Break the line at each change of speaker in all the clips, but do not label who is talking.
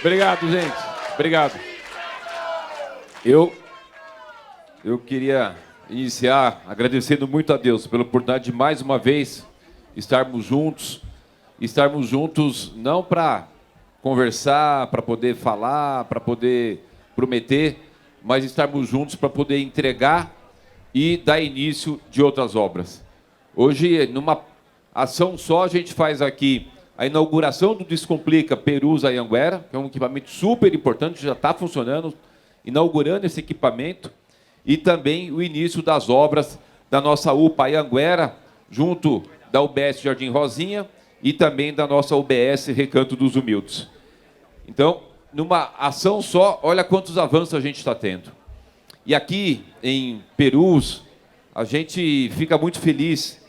Obrigado, gente. Obrigado. Eu queria iniciar agradecendo muito a Deus pela oportunidade de, mais uma vez, estarmos juntos não para conversar, para poder falar, para poder prometer, mas estarmos juntos para poder entregar e dar início de outras obras. Hoje, numa ação só, a gente faz aqui a inauguração do Descomplica Perus Anhanguera, que é um equipamento super importante, já está funcionando, inaugurando esse equipamento, e também o início das obras da nossa UPA Anhanguera, junto da UBS Jardim Rosinha e também da nossa UBS Recanto dos Humildes. Então, numa ação só, olha quantos avanços a gente está tendo. E aqui em Perus, a gente fica muito feliz,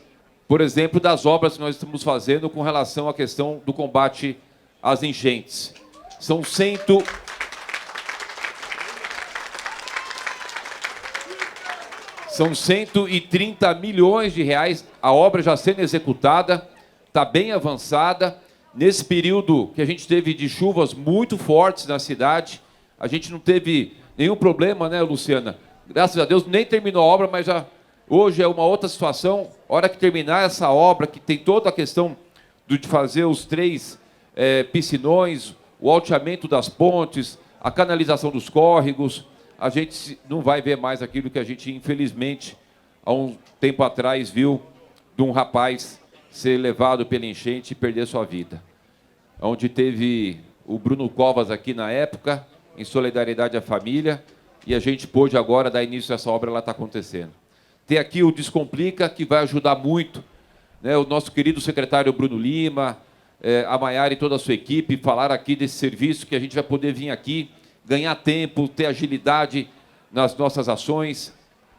por exemplo, das obras que nós estamos fazendo com relação à questão do combate às enchentes. São 130 milhões de reais, a obra já sendo executada, está bem avançada. Nesse período que a gente teve de chuvas muito fortes na cidade, a gente não teve nenhum problema, né, Luciana? Graças a Deus, nem terminou a obra, mas já hoje é uma outra situação. A hora que terminar essa obra, que tem toda a questão de fazer os 3 piscinões, o alteamento das pontes, a canalização dos córregos, a gente não vai ver mais aquilo que a gente, infelizmente, há um tempo atrás, viu de um rapaz ser levado pela enchente e perder sua vida. Onde teve o Bruno Covas aqui na época, em solidariedade à família, e a gente pôde agora dar início a essa obra, ela está acontecendo. Tem aqui o Descomplica, que vai ajudar muito, né, o nosso querido secretário Bruno Lima, a Maiara e toda a sua equipe, falaram aqui desse serviço que a gente vai poder vir aqui, ganhar tempo, ter agilidade nas nossas ações.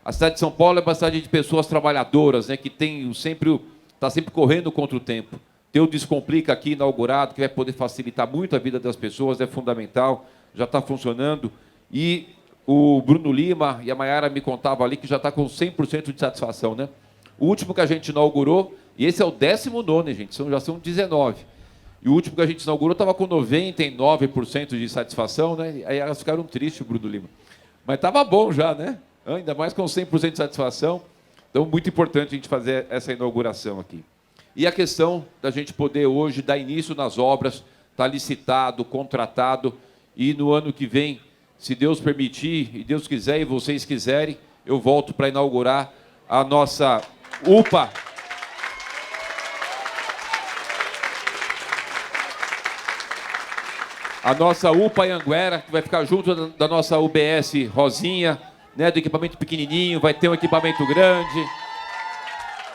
A cidade de São Paulo é uma cidade de pessoas trabalhadoras, né, que está sempre correndo contra o tempo. Ter o Descomplica aqui inaugurado, que vai poder facilitar muito a vida das pessoas, é fundamental, já está funcionando. E o Bruno Lima e a Maiara me contavam ali que já está com 100% de satisfação, né? O último que a gente inaugurou, e esse é o 19º, gente, já são 19. E o último que a gente inaugurou estava com 99% de satisfação, né? Aí elas ficaram tristes, o Bruno Lima. Mas estava bom já, né? Ainda mais com 100% de satisfação. Então, muito importante a gente fazer essa inauguração aqui. E a questão da gente poder hoje dar início nas obras, está licitado, contratado, e no ano que vem, se Deus permitir, e Deus quiser, e vocês quiserem, eu volto para inaugurar a nossa UPA. A nossa UPA Anhanguera, que vai ficar junto da nossa UBS Rosinha, né, do equipamento pequenininho, vai ter um equipamento grande,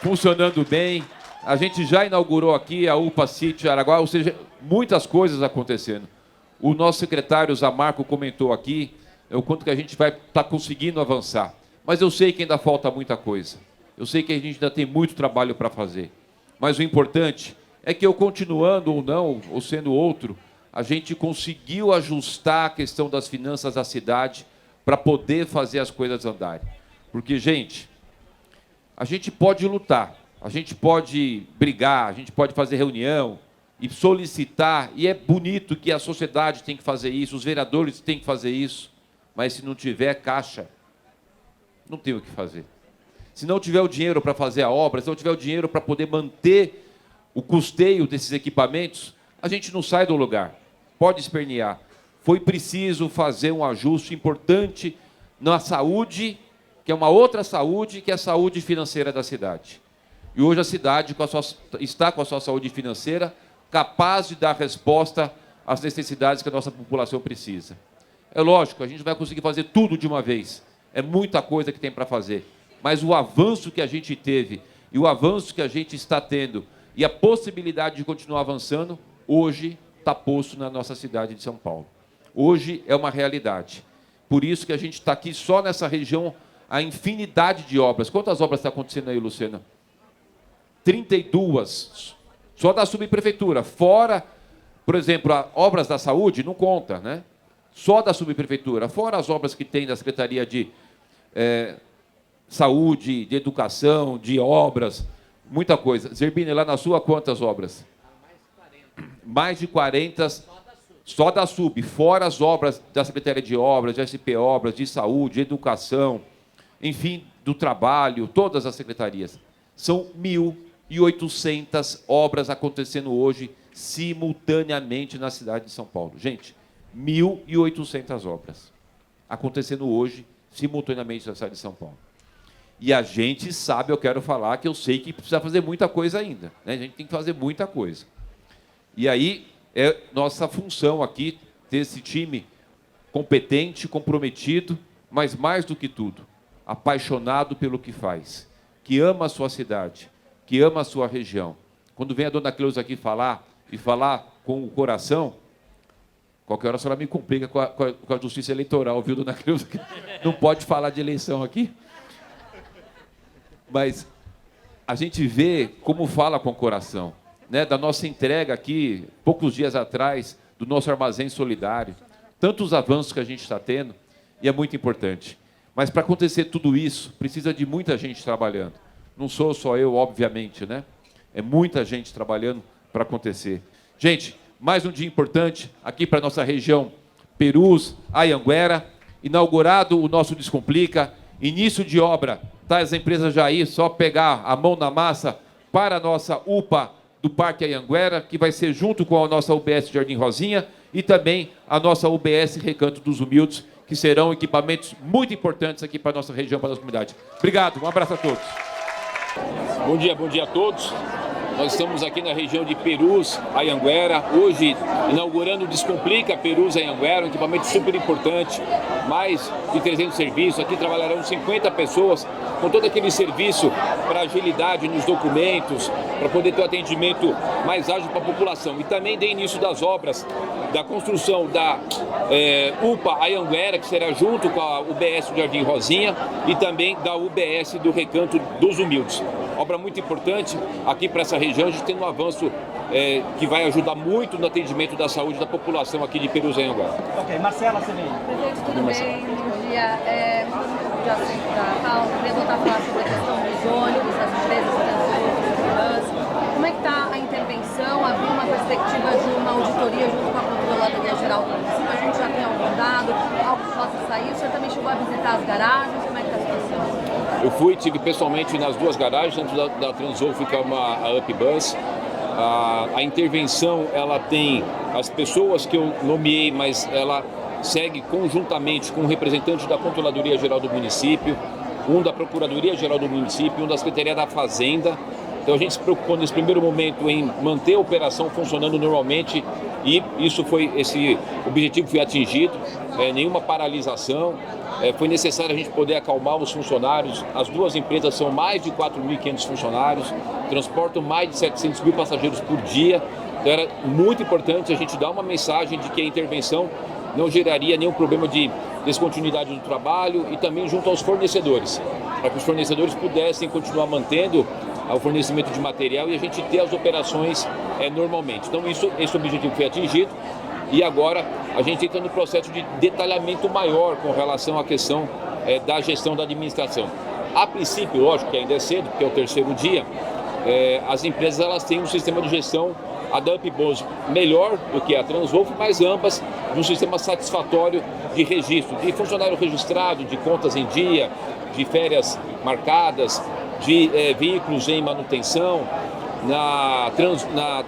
funcionando bem. A gente já inaugurou aqui a UPA City Araguá, ou seja, muitas coisas acontecendo. O nosso secretário Zamarco comentou aqui o quanto que a gente vai estar conseguindo avançar. Mas eu sei que ainda falta muita coisa. Eu sei que a gente ainda tem muito trabalho para fazer. Mas o importante é que eu, continuando ou não, ou sendo outro, a gente conseguiu ajustar a questão das finanças da cidade para poder fazer as coisas andarem. Porque, gente, a gente pode lutar, a gente pode brigar, a gente pode fazer reunião e solicitar, e é bonito que a sociedade tem que fazer isso, os vereadores têm que fazer isso, mas se não tiver caixa, não tem o que fazer. Se não tiver o dinheiro para fazer a obra, se não tiver o dinheiro para poder manter o custeio desses equipamentos, a gente não sai do lugar. Pode espernear. Foi preciso fazer um ajuste importante na saúde, que é uma outra saúde, que é a saúde financeira da cidade. E hoje a cidade está com a sua saúde financeira capaz de dar resposta às necessidades que a nossa população precisa. É lógico, a gente vai conseguir fazer tudo de uma vez. É muita coisa que tem para fazer. Mas o avanço que a gente teve e o avanço que a gente está tendo e a possibilidade de continuar avançando, hoje está posto na nossa cidade de São Paulo. Hoje é uma realidade. Por isso que a gente está aqui só nessa região, a infinidade de obras. Quantas obras está acontecendo aí, Luciana? 32, só da subprefeitura. Fora, por exemplo, obras da saúde, não conta, né? Só da subprefeitura. Fora as obras que tem da Secretaria de Saúde, de Educação, de obras, muita coisa. Zerbini, lá na sua, quantas obras? Mais de 40. Só da SUB, fora as obras da Secretaria de Obras, de SP Obras, de Saúde, de Educação, enfim, do Trabalho, todas as secretarias. São 1.800 obras acontecendo hoje, simultaneamente na cidade de São Paulo. Gente, 1.800 obras acontecendo hoje, simultaneamente na cidade de São Paulo. E a gente sabe, eu quero falar, que eu sei que precisa fazer muita coisa ainda, né? A gente tem que fazer muita coisa. E aí, é nossa função aqui, ter esse time competente, comprometido, mas mais do que tudo, apaixonado pelo que faz, que ama a sua cidade, que ama a sua região. Quando vem a dona Cleusa aqui falar, e falar com o coração, qualquer hora a senhora me complica com a justiça eleitoral, viu, dona Cleusa? Não pode falar de eleição aqui. Mas a gente vê como fala com o coração, né? Da nossa entrega aqui, poucos dias atrás, do nosso armazém solidário, tantos avanços que a gente está tendo, e é muito importante. Mas para acontecer tudo isso, precisa de muita gente trabalhando. Não sou só eu, obviamente, né? É muita gente trabalhando para acontecer. Gente, mais um dia importante aqui para a nossa região Perus, Anhanguera, inaugurado o nosso Descomplica, início de obra, tá? As empresas já aí, só pegar a mão na massa para a nossa UPA do Parque Anhanguera, que vai ser junto com a nossa UBS Jardim Rosinha e também a nossa UBS Recanto dos Humildes, que serão equipamentos muito importantes aqui para a nossa região, para a nossa comunidade. Obrigado, um abraço a todos.
Bom dia a todos. Nós estamos aqui na região de Perus, Anhanguera, hoje inaugurando o Descomplica Perus, Anhanguera, um equipamento super importante, mais de 300 serviços, aqui trabalharão 50 pessoas com todo aquele serviço para agilidade nos documentos, para poder ter um atendimento mais ágil para a população. E também de início das obras, da construção da UPA Anhanguera, que será junto com a UBS do Jardim Rosinha e também da UBS do Recanto dos Humildes. Obra muito importante aqui para essa região, a gente tem um avanço que vai ajudar muito no atendimento da saúde da população aqui de Perus e Anhanguera.
Ok, Marcela, você vem.
Prefeito, tudo bem? Bom dia. De assunto da Paulo, queria voltar a falar sobre a questão dos ônibus, das empresas, das como é que está a intervenção? Havia uma perspectiva de uma auditoria junto com a Controladoria Geral do Município, a gente já tem algum dado, algo que possa sair? O senhor também chegou a visitar as garagens, como é que está a situação?
Eu estive pessoalmente nas duas garagens, dentro da Transolf, que é a UpBus. A intervenção, ela tem as pessoas que eu nomeei, mas ela segue conjuntamente com o representante da Controladoria Geral do Município, um da Procuradoria Geral do Município, um da Secretaria da Fazenda. Então a gente se preocupou nesse primeiro momento em manter a operação funcionando normalmente e esse objetivo foi atingido, nenhuma paralisação. Foi necessário a gente poder acalmar os funcionários. As duas empresas são mais de 4.500 funcionários, transportam mais de 700 mil passageiros por dia. Então era muito importante a gente dar uma mensagem de que a intervenção não geraria nenhum problema de descontinuidade do trabalho e também junto aos fornecedores, para que os fornecedores pudessem continuar mantendo o fornecimento de material e a gente ter as operações normalmente. Então esse objetivo foi atingido e agora a gente entra no processo de detalhamento maior com relação à questão da gestão da administração. A princípio, lógico que ainda é cedo, porque é o terceiro dia, as empresas elas têm um sistema de gestão, a da UpBus melhor do que a Transolf, mas ambas de um sistema satisfatório de registro, de funcionário registrado, de contas em dia, de férias marcadas, de veículos em manutenção. Na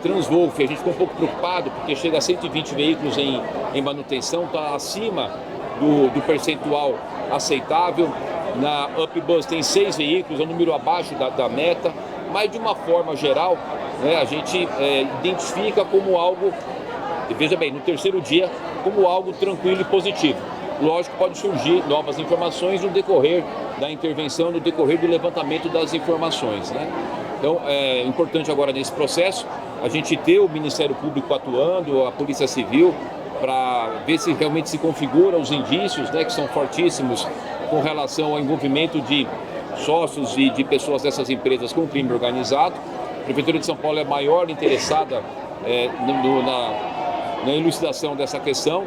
Transvolf a gente ficou um pouco preocupado porque chega a 120 veículos em manutenção, está acima do percentual aceitável. Na UpBus tem 6 veículos, é um número abaixo da meta, mas de uma forma geral, né, a gente identifica como algo, veja bem, no terceiro dia, como algo tranquilo e positivo. Lógico, pode surgir novas informações no decorrer da intervenção, no decorrer do levantamento das informações, né? Então, é importante agora nesse processo a gente ter o Ministério Público atuando, a Polícia Civil, para ver se realmente se configura os indícios, né, que são fortíssimos com relação ao envolvimento de sócios e de pessoas dessas empresas com crime organizado. A Prefeitura de São Paulo é a maior interessada na elucidação dessa questão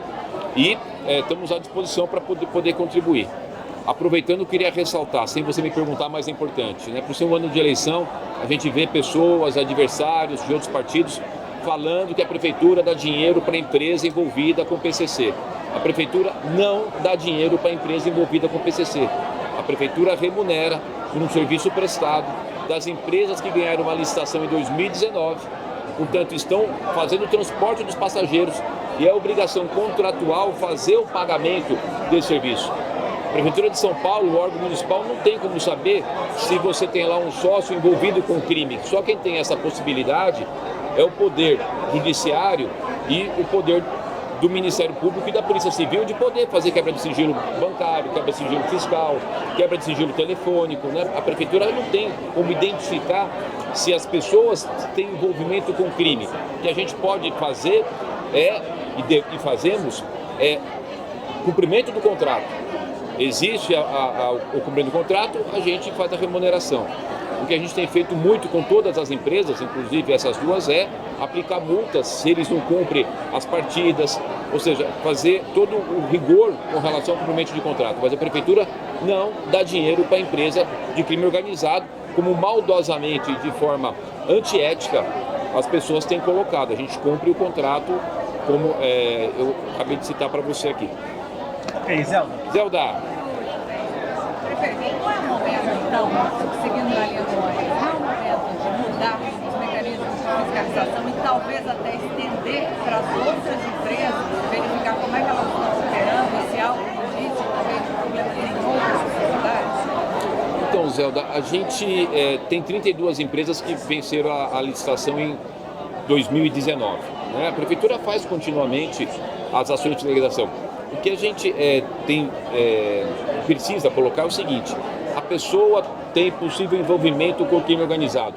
e estamos à disposição para poder contribuir. Aproveitando, eu queria ressaltar, sem você me perguntar, mas é importante, né? Por ser um ano de eleição, a gente vê pessoas, adversários de outros partidos falando que a prefeitura dá dinheiro para a empresa envolvida com o PCC. A prefeitura não dá dinheiro para a empresa envolvida com o PCC. A prefeitura remunera por um serviço prestado das empresas que ganharam uma licitação em 2019, portanto estão fazendo o transporte dos passageiros e é obrigação contratual fazer o pagamento desse serviço. A Prefeitura de São Paulo, o órgão municipal, não tem como saber se você tem lá um sócio envolvido com crime. Só quem tem essa possibilidade é o Poder Judiciário e o Poder do Ministério Público e da Polícia Civil de poder fazer quebra de sigilo bancário, quebra de sigilo fiscal, quebra de sigilo telefônico, né? A Prefeitura não tem como identificar se as pessoas têm envolvimento com crime. O que a gente pode fazer e fazemos é cumprimento do contrato. Existe o cumprimento do contrato, a gente faz a remuneração. O que a gente tem feito muito com todas as empresas, inclusive essas duas, é aplicar multas se eles não cumprem as partidas, ou seja, fazer todo o rigor com relação ao cumprimento de contrato. Mas a Prefeitura não dá dinheiro para a empresa de crime organizado, como maldosamente e de forma antiética as pessoas têm colocado. A gente cumpre o contrato, como eu acabei de citar para você aqui.
Ok, Zelda.
Zelda.
Prefeito, não é o momento, então, seguindo na linha do óleo, não é o momento de mudar os mecanismos de fiscalização e talvez até estender para as outras empresas, verificar como é que elas estão operando, se há algum indício talvez de problemas em outras sociedades?
Então, Zelda, a gente tem 32 empresas que venceram a licitação em 2019. Né? A Prefeitura faz continuamente as ações de legalização. O que a gente precisa colocar é o seguinte: a pessoa tem possível envolvimento com o crime organizado.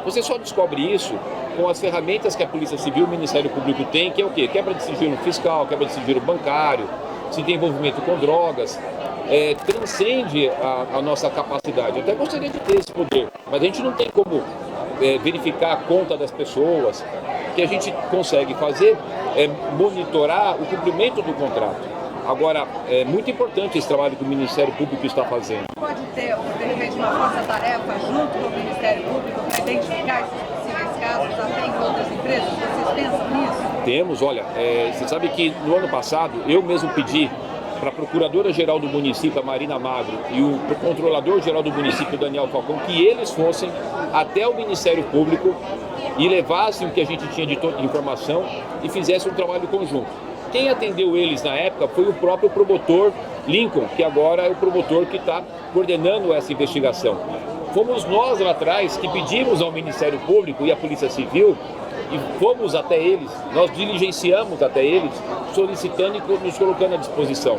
Você só descobre isso com as ferramentas que a Polícia Civil e o Ministério Público tem, que é o quê? Quebra de sigilo fiscal, quebra de sigilo bancário, se tem envolvimento com drogas. Transcende a nossa capacidade. Eu até gostaria de ter esse poder, mas a gente não tem como verificar a conta das pessoas. O que a gente consegue fazer é monitorar o cumprimento do contrato. Agora, é muito importante esse trabalho que o Ministério Público está fazendo.
Pode ter, de repente, uma força-tarefa junto com o Ministério Público para identificar esses possíveis casos até em outras empresas? Vocês pensam nisso?
Temos, olha, você sabe que no ano passado eu mesmo pedi para a Procuradora-Geral do município, a Marina Magro, e o Controlador-Geral do município, Daniel Falcão, que eles fossem até o Ministério Público e levassem o que a gente tinha de informação e fizessem um trabalho conjunto. Quem atendeu eles na época foi o próprio promotor Lincoln, que agora é o promotor que está coordenando essa investigação. Fomos nós lá atrás que pedimos ao Ministério Público e à Polícia Civil e fomos até eles, nós diligenciamos até eles, solicitando e nos colocando à disposição.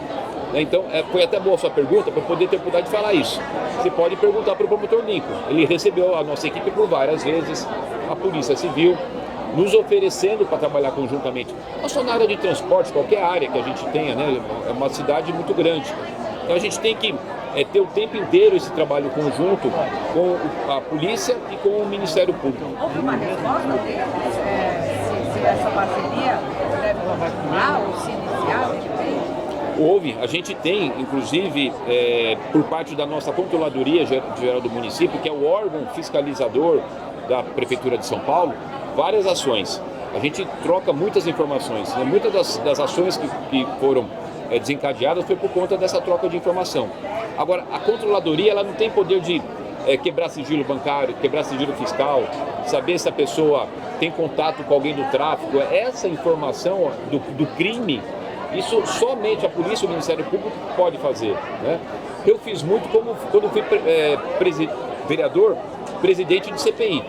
Então, foi até boa a sua pergunta, para poder ter oportunidade de falar isso. Você pode perguntar para o promotor Lincoln. Ele recebeu a nossa equipe por várias vezes, a Polícia Civil, nos oferecendo para trabalhar conjuntamente. Não só na área de transporte, qualquer área que a gente tenha, né? É uma cidade muito grande. Então a gente tem que ter o tempo inteiro esse trabalho conjunto com a polícia e com o Ministério Público.
Houve uma resposta deles? Se essa parceria deve continuar ou se iniciar, de repente?
Houve, a gente tem, inclusive, por parte da nossa Controladoria Geral do Município, que é o órgão fiscalizador da Prefeitura de São Paulo, várias ações. A gente troca muitas informações, né? Muitas das ações que foram desencadeadas foi por conta dessa troca de informação. Agora, a Controladoria ela não tem poder de quebrar sigilo bancário, quebrar sigilo fiscal, saber se a pessoa tem contato com alguém do tráfico. Essa informação do crime, isso somente a polícia e o Ministério Público pode fazer, né? Eu fiz muito quando fui vereador, presidente de CPI.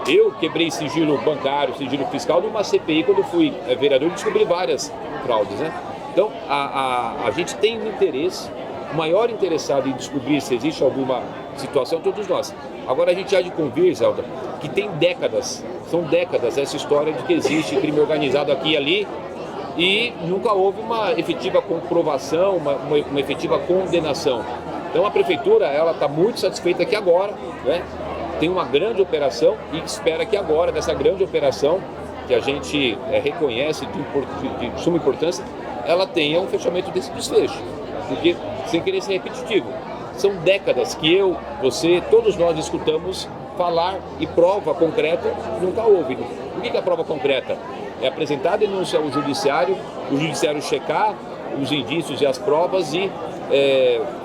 Eu quebrei sigilo bancário, sigilo fiscal numa CPI quando fui vereador e descobri várias fraudes, né? Então, a gente tem um interesse, o maior interessado em descobrir se existe alguma situação, todos nós. Agora, a gente há de convir, Zelda, que tem décadas, são décadas essa história de que existe crime organizado aqui e ali e nunca houve uma efetiva comprovação, uma efetiva condenação. Então, a Prefeitura ela está muito satisfeita que agora, né, tem uma grande operação e espera que agora, dessa grande operação, que a gente reconhece de suma importância, ela tenha um fechamento desse desfecho. Porque, sem querer ser repetitivo, são décadas que eu, você, todos nós escutamos falar e prova concreta nunca houve. O que é a prova concreta? É apresentar a denúncia ao judiciário, o judiciário checar os indícios e as provas e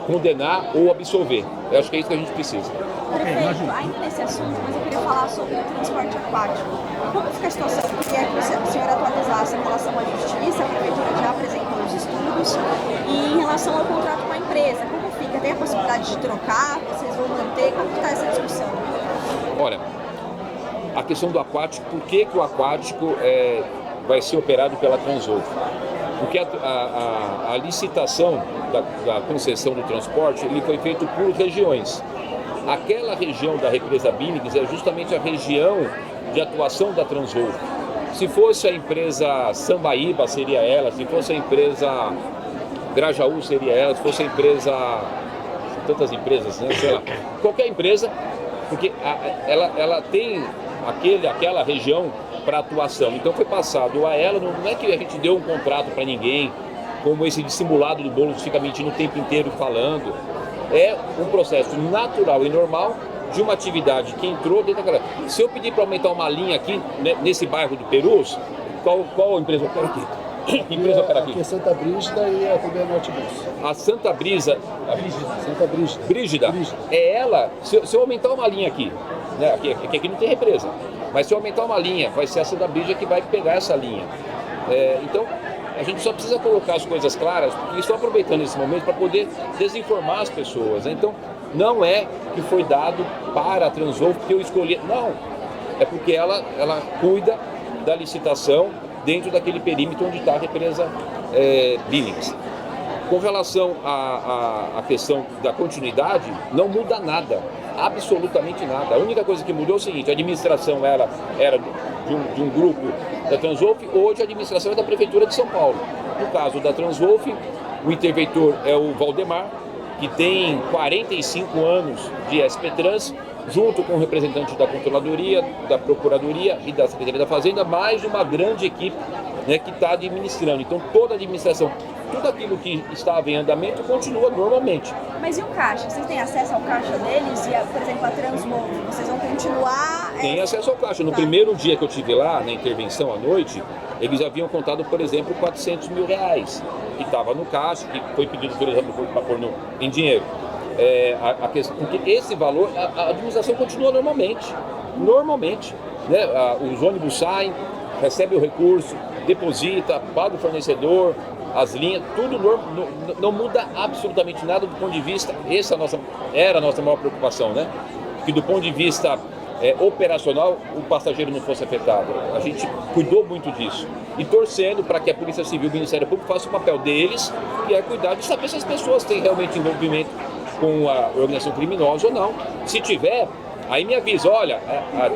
condenar ou absolver. Eu acho que é isso que a gente precisa.
Prefeito, ainda nesse assunto, mas eu queria falar sobre o transporte aquático. Como fica a situação? Eu queria que o senhor atualizasse em relação à justiça, a prefeitura já apresentou os estudos, e em relação ao contrato com a empresa, como fica? Tem a possibilidade de trocar? Vocês vão manter? Como está essa discussão?
Olha, a questão do aquático, por que o aquático vai ser operado pela Transovo? Porque a licitação da concessão do transporte ele foi feito por regiões. Aquela região da represa Billings é justamente a região de atuação da Transovo. Se fosse a empresa Sambaíba, seria ela. Se fosse a empresa Grajaú, seria ela. Se fosse a empresa... São tantas empresas, né? Sei lá. Qualquer empresa, porque ela tem aquela região para atuação. Então foi passado a ela, não é que a gente deu um contrato para ninguém, como esse dissimulado do Boulos fica mentindo o tempo inteiro falando. É um processo natural e normal de uma atividade que entrou dentro daquela... Se eu pedir para aumentar uma linha aqui, nesse bairro do Perus, qual empresa opera aqui? Que empresa opera aqui?
Aqui é Santa Brígida e a Rubem Norte Bus.
A Santa Brisa...
Santa Brígida.
Brígida. É ela... Se eu aumentar uma linha aqui, né? Aqui não tem represa, mas se eu aumentar uma linha, vai ser a Santa Brígida que vai pegar essa linha. Então, a gente só precisa colocar as coisas claras, porque eles estão aproveitando esse momento para poder desinformar as pessoas. Né? Então, não é que foi dado para a Transovo porque eu escolhi. Não, é porque ela cuida da licitação dentro daquele perímetro onde está a represa Billings. Com relação à questão da continuidade, não muda nada, absolutamente nada. A única coisa que mudou é o seguinte: a administração era de um grupo da Transovo, hoje a administração é da Prefeitura de São Paulo. No caso da Transovo, o interventor é o Valdemar, que tem 45 anos de SP Trans, junto com o representante da Controladoria, da Procuradoria e da Secretaria da Fazenda, mais uma grande equipe, né, que está administrando. Então toda a administração, tudo aquilo que estava em andamento continua normalmente.
Mas e o caixa? Vocês têm acesso ao caixa deles? E, por exemplo, a Transmovo, vocês vão continuar...
Tem acesso ao caixa. No primeiro dia que eu estive lá, na intervenção à noite, eles haviam contado, por exemplo, R$400 mil, que estava no caixa, que foi pedido, por exemplo, para pôr em dinheiro. A questão, porque esse valor, a administração continua normalmente, né? Os ônibus saem, recebem o recurso, deposita, paga o fornecedor, as linhas, tudo não muda absolutamente nada do ponto de vista, essa era a nossa maior preocupação, né? Que do ponto de vista operacional, o passageiro não fosse afetado. A gente cuidou muito disso. E torcendo para que a Polícia Civil e o Ministério Público façam o papel deles, que é cuidar de saber se as pessoas têm realmente envolvimento com a organização criminosa ou não. Se tiver, aí me avisa, olha,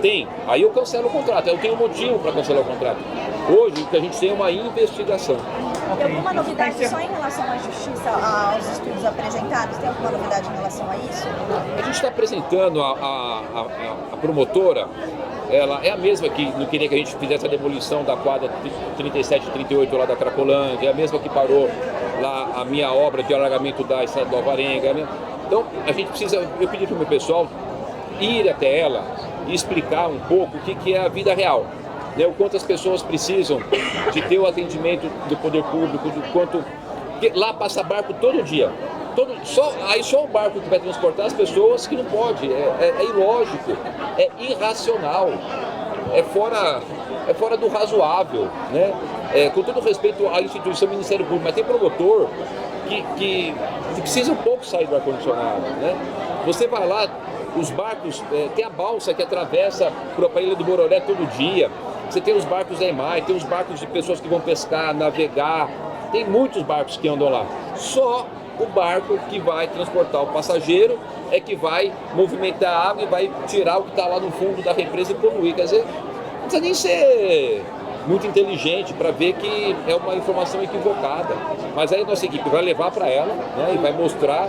tem, aí eu cancelo o contrato, eu tenho motivo para cancelar o contrato. Hoje, o que a gente tem é uma investigação.
Tem alguma novidade só em relação à justiça, aos estudos apresentados? Tem alguma novidade em relação a isso?
A gente está apresentando a promotora, ela é a mesma que não queria que a gente fizesse a demolição da quadra 37 e 38 lá da Cracolândia, é a mesma que parou lá a minha obra de alargamento da Estrada do Alvarenga. Então, a gente precisa, eu pedi para o meu pessoal ir até ela e explicar um pouco o que é a vida real. Né, o quanto as pessoas precisam de ter o atendimento do poder público, do quanto... Porque lá passa barco todo dia. Só o barco que vai transportar as pessoas que não pode. É ilógico, é irracional, é fora do razoável. Né? Com todo respeito à instituição Ministério Público, mas tem promotor que precisa um pouco sair do ar-condicionado. Né? Você vai lá, os barcos, tem a balsa que atravessa para a Ilha do Bororé todo dia. Você tem os barcos da EMAI, tem os barcos de pessoas que vão pescar, navegar, tem muitos barcos que andam lá. Só o barco que vai transportar o passageiro é que vai movimentar a água e vai tirar o que está lá no fundo da represa e poluir. Quer dizer, não precisa nem ser muito inteligente para ver que é uma informação equivocada. Mas aí a nossa equipe vai levar para ela, né, e vai mostrar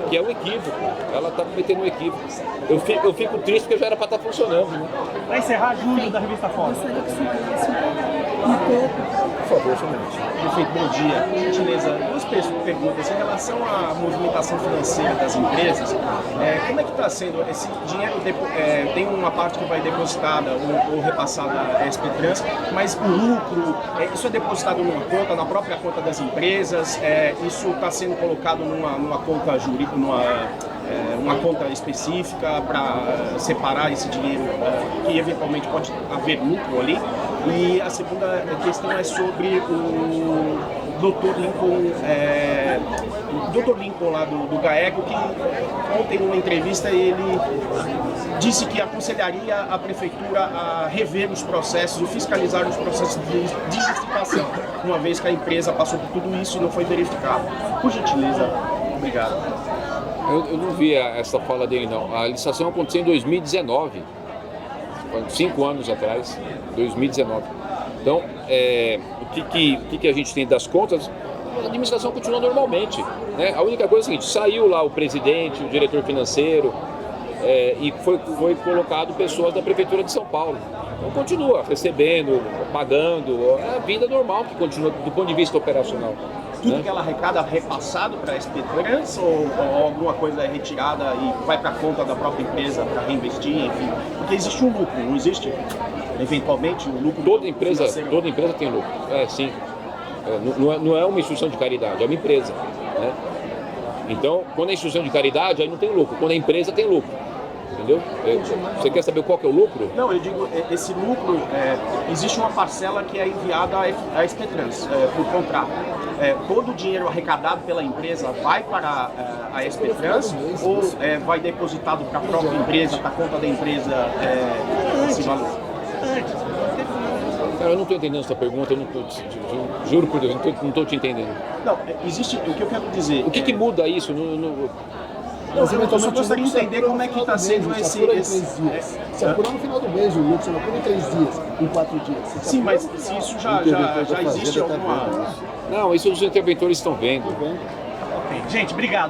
que é um equívoco. Ela está cometendo um equívoco. Eu fico triste porque já era para estar funcionando. Né?
Para encerrar, Júlio, da revista Fora.
Gostaria que o senhor
Por favor, somente.
Prefeito, bom dia. Gentileza, duas perguntas. Em relação à movimentação financeira das empresas, como é que está sendo? Esse dinheiro tem uma parte que vai depositada ou repassada à SP-Trans, mas o lucro, isso é depositado numa conta, na própria conta das empresas, isso está sendo colocado numa conta jurídica, uma conta específica para separar esse dinheiro que eventualmente pode haver lucro ali. E a segunda questão é sobre o Dr. Lincoln lá do GAECO, que ontem numa entrevista ele disse que aconselharia a prefeitura a rever os processos e fiscalizar os processos de licitação, uma vez que a empresa passou por tudo isso e não foi verificado. Por gentileza, obrigado.
Eu não vi essa fala dele, não. A licitação aconteceu em 2019, 5 anos atrás, 2019. Então, o que a gente tem das contas? A administração continua normalmente, né? A única coisa é a seguinte: saiu lá o presidente, o diretor financeiro, e foi colocado pessoas da Prefeitura de São Paulo. Então continua recebendo, pagando, é a vida normal que continua do ponto de vista operacional.
Tudo que ela arrecada é repassado para a SP-Trans ou alguma coisa é retirada e vai para a conta da própria empresa para reinvestir, enfim? Porque existe um lucro, não existe? Eventualmente, o lucro...
Toda empresa tem lucro, sim. Não é uma instituição de caridade, é uma empresa, né? Então, quando é instituição de caridade, aí não tem lucro. Quando é empresa, tem lucro. Entendeu? Você quer saber qual que é o lucro?
Não, eu digo, esse lucro, existe uma parcela que é enviada à SP-Trans por contrato. Todo o dinheiro arrecadado pela empresa vai para a SP-Trans ou vai depositado para a própria empresa, para a conta da empresa, esse valor?
Cara, eu não estou entendendo essa pergunta, juro por Deus, não estou te entendendo.
Não, existe, o que eu quero dizer...
O que muda isso?
Eu só gostaria de entender como é que está sendo esse...
Se apurar no final do mês, o lucro, se apura em 3 dias, em 4 dias.
Sim, mas se isso já existe alguma...
Não, isso os interventores estão vendo.
Ok, gente, obrigado.